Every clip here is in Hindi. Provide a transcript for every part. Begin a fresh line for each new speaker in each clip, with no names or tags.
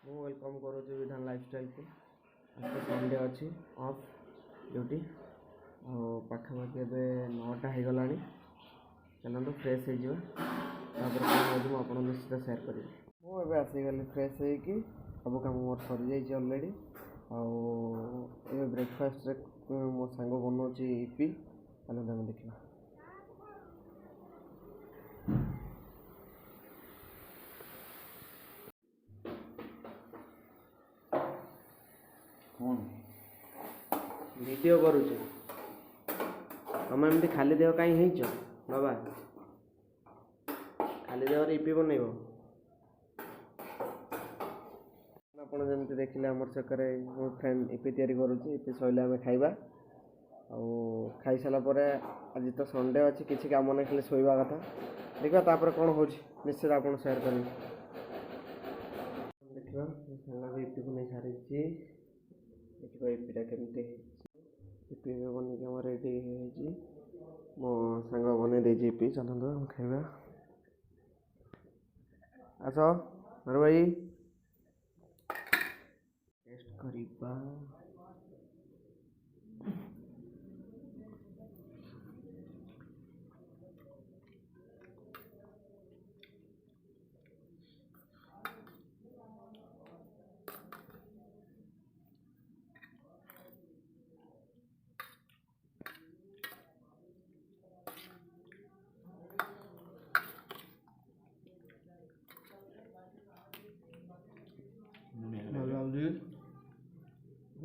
वेलकम करुँच विधान लाइफस्टाइल को। आज तो संडे अच्छी ऑफ ड्यूटी आखापाखि एवं 9टा हो गला। चलते फ्रेश हो आप निश्चित सेयार करी। मुझे आसीगली फ्रेश होगी सब कम मोर सरी जाइए अलरेडी। ब्रेकफास्ट मो सांग बनाऊँ इपी चलते देखा। वीडियो करुच तुम एमती खाली देह कहीं बाबा खाली देह इपी बनइब आपड़ जमी देखिले आम चक्कर मो फ्रेंड इपी तैयारी करुच्ची। इपी सैले आम खाइबा खाई सारापर आज तो संडे अच्छी किसी कम ना खाली शोवा कथा देखा तापर कौन हो निश्चित आप सेयार करें। देखा इपी को नहीं सारी देखा इपीटा केमती इपी बनिक रेडी हो मो सांग बन दे इपी चलते खाइबा। आस हर भाई टेस्ट करिबा।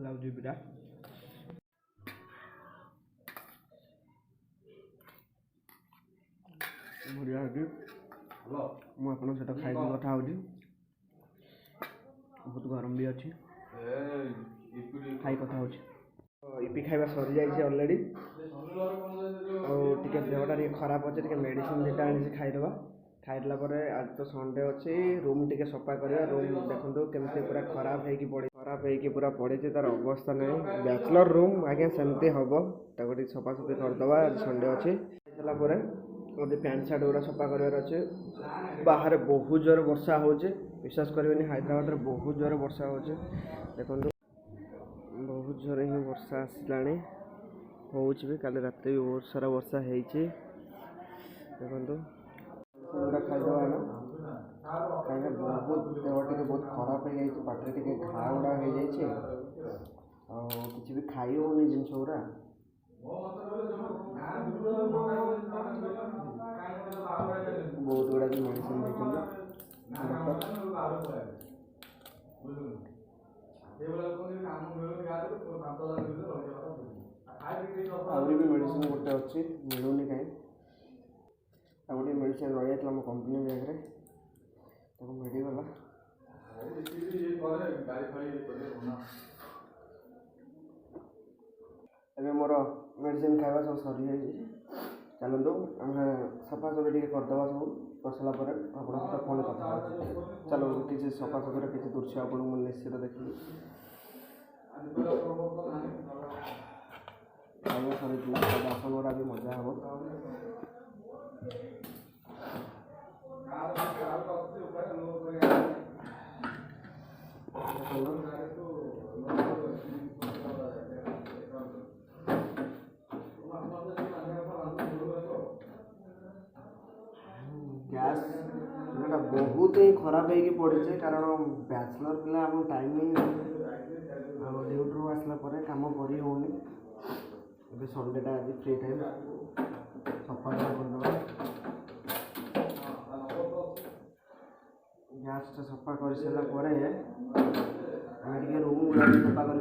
लाउजी बेटा बढ़िया मुझे सहित खाई कथा हो बहुत गरम भी अच्छी खाई कथा हो इपी खाଇବା सरी जाइए अलरेडी और देहटा खराब अच्छे मेडिसिन दुटा आनी खाईदे। खाइला आज तो संडे अच्छी रूम टिके सफा करवा। रूम देखो केमती पूरा खराब होगी पूरा पड़े तार अवस्था नहीं। बैचलर रूम आगे सेमती हम ताको सफासफी करदे। आज संडे अच्छी खाईसारापर मुझे पैंट सार्ट गुरा सफा करार अच्छे। बाहर बहुत जोर वर्षा हो विश्वास करेंगे हैदराबाद में बहुत जोर वर्षा हो देखो बहुत जोर ही वर्षा आसला हो भी काली रात भी बहुत सारा वर्षा देखो खाईदे कहीं बहुत देह टे बहुत खराब हो जाए पाटे टे घा गुड़ा हो जाए किसी भी खाई होनी जिन गुरा बहुत गुड़ा भी मेडिसिन आहरी भी मेडिसिन गोटे अच्छी मिलूनी कहीं गोटे मेडिसिन रही जाता कंपनी बैग्रे मिलगला। एवं मोर मेडिसिन खावा सब सरी जाइए। चलतु आम सफा सफी टे करदे सब कर सारापर आप फोन कथा चलो किसी सफा सफर किसी दृश्य आप निश्चित देखी खाଇବା सरी बासन गुड़ा भी मजा हम गैस बहुत ही खराब हो पड़े कारण बैचलर पिला आम टाइम ड्यूटी आसला कम कर होनी संडेटा आज फ्री टाइम सफा कर गैस सफा कर सारापर आम रूम गुड़ा सफा कर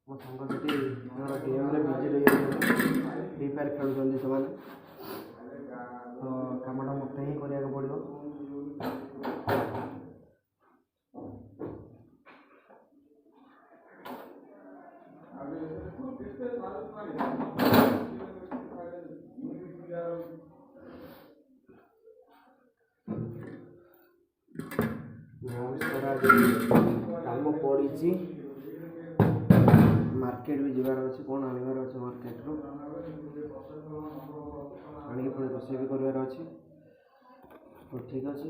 मो सांग से गेम बिजी रही फ्री फायर खेलुँच से तो कमटा मत ही कराया पड़ो। कम पड़ी मार्केट भी जीवार अच्छे कौन आनबार अच्छे मार्केट रू आनी पुणी रोषे भी करार अच्छे तो ठीक अच्छे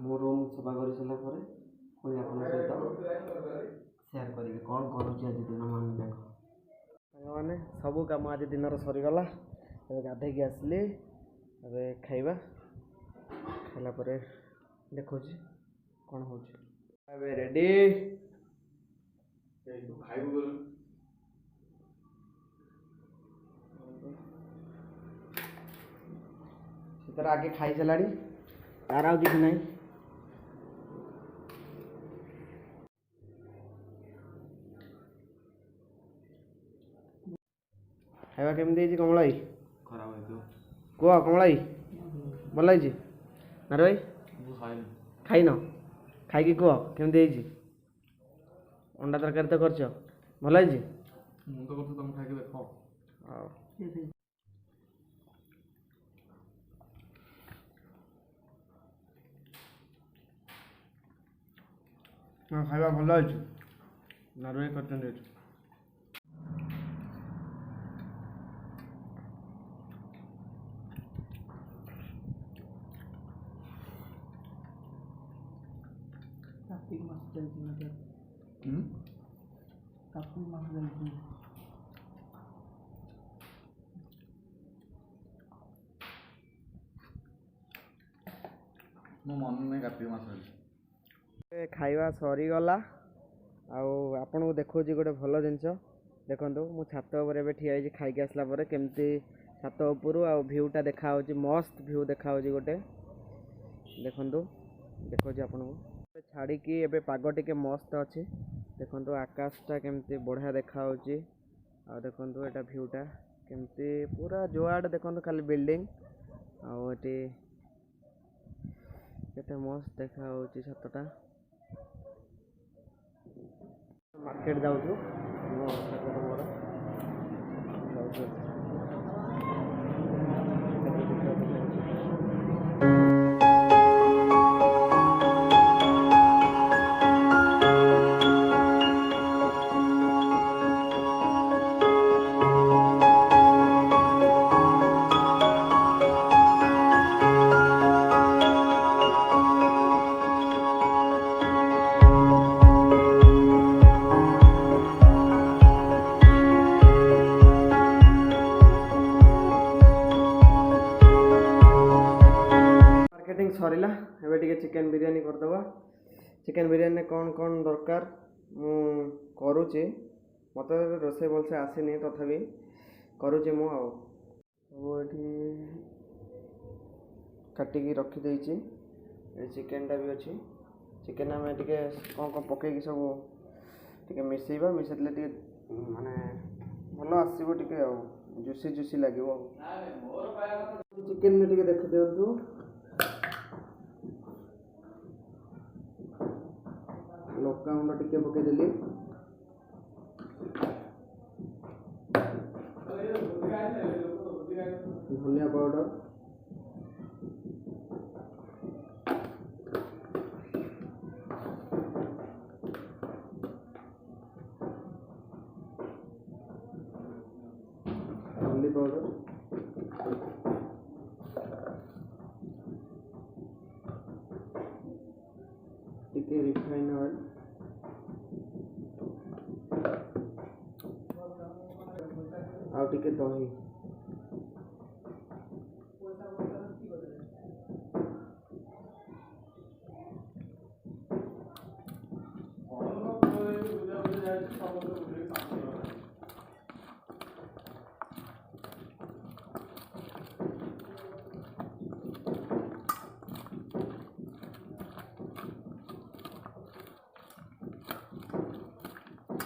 मो रूम सफा कर सारा पुणी आप सहित सेयार करी कौन करुँच आज दिन मान देख मैंने सब कम आज दिन सरीगला गाधे आसली ए खाइबा खाला देखो कौन हो रेडी से आगे खाई सारा तार आ कि ना खाଇବା କେମିତି କମଳା ଭାଇ
ଖରାପ ହେଇଥିବ
କୁହ କମଳା ଭାଇ ଭଲ ହେଇଛି ନାରେ ଭାଇ
ମୁଁ ଖାଇନି
ଖାଇନ ଖାଇକି କୁହ କେମିତି ହେଇଛି ଅଣ୍ଡା ତରକାରୀ ତ କରିଛ ଭଲ ହେଇଛି
ମୁଁ ତ କରୁଛି ତମେ ଖାଇକି ଦେଖ
ହଉ ହଁ ଖାଇବା ଭଲ ହେଇଛି ନାରେ ଭାଇ କରିଛନ୍ତି ଏଠି
कार्तिक मास चलती कार्तिक मास चलती
ମୋ ମନେ ନାହିଁ କାର୍ତ୍ତିକ ମାସ
ଖାଇବା ସରିଗଲା ଆଉ ଆପଣଙ୍କୁ ଦେଖାଉଛି ଗୋଟେ ଭଲ ଜିନିଷ ଦେଖନ୍ତୁ ମୁଁ ଛାତ ଉପରେ ଏବେ ଠିଆ ହେଇଛି ଖାଇକି ଆସିଲା ପରେ କେମିତି ଛାତ ଉପରୁ ଆଉ ଭ୍ୟୁଟା ଦେଖାହେଉଛି ମସ୍ତ ଭ୍ୟୁ ଦେଖାହେଉଛି ଗୋଟେ ଦେଖନ୍ତୁ ଦେଖାଉଛି ଆପଣଙ୍କୁ ଛାଡ଼ିକି ଏବେ ପାଗ ଟିକେ ମସ୍ତ ଅଛି ଦେଖନ୍ତୁ ଆକାଶଟା କେମିତି ବଢ଼ିଆ ଦେଖାହେଉଛି ଆଉ ଦେଖନ୍ତୁ ଏଇଟା ଭ୍ୟୁଟା କେମିତି ପୁରା ଯୁଆଡ଼େ ଦେଖନ୍ତୁ ଖାଲି ବିଲ୍ଡିଂ ଆଉ ଏଠି କେତେ ମସ୍ତ ଦେଖାହେଉଛି ଛାତଟା मार्केट जाऊँ मार्केटिंग सरिला एबे टिके चिकन बिरयानी करदबा चिकन बिरयानी कौन कौन दरकार मु करूचे मत रोसे भलसे आसेनी तथापि करूचे मु आउ वो एठी काटिकी रखी देइची ए चिकनटा भी अच्छी चिकन आम टिके कौन कौन पकईकी सब टिके मिसेइबा मिसेइले टिके माने भल आसीबो टिके आ जुसी जुसी लागिबो चिकन में टिके देख दियंतु लका गुंड टिके पकईदेली धनिया पाउडर हल्दी पाउडर टिके रिफाइन ऑयल आउ टिके दही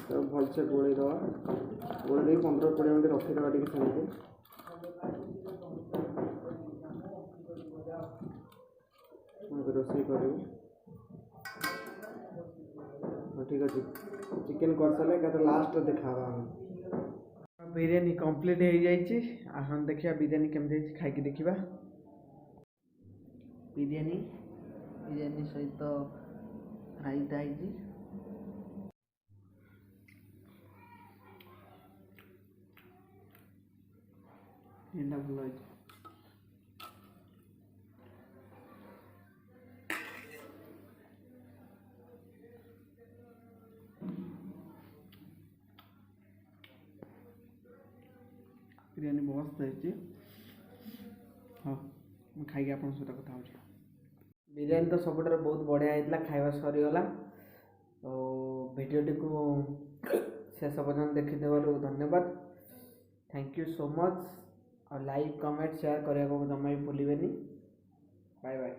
तो भलसे गोल दवा गोल दे 15-20 मिनट रखीदवा टिके सेमती रोषे कर ठीक अच्छे चिकेन कर सारे क्या लास्ट देखा बिरयानी कंप्लीट हो जाइए आसन देखिए बिरयानी केमती खाई देखा
बिरयानी बिरयानी सहित रायता है भल
ବିରିୟାନୀ ମସ୍ତ ହେଇଛି। ହଁ ମୁଁ ଖାଇକି ଆପଣଙ୍କ ସହିତ କଥା ହେଉଛି। ବିରିୟାନୀ ତ ସବୁଠାରୁ ବହୁତ ବଢ଼ିଆ ହେଇଥିଲା। ଖାଇବା ସରିଗଲା। ଆଉ ଭିଡ଼ିଓଟିକୁ ଶେଷ ପର୍ଯ୍ୟନ୍ତ ଦେଖିଥିବାରୁ ଧନ୍ୟବାଦ। Thank you so much. और लाइक कमेंट शेयर करने को जमा भी भूलें। Bye bye.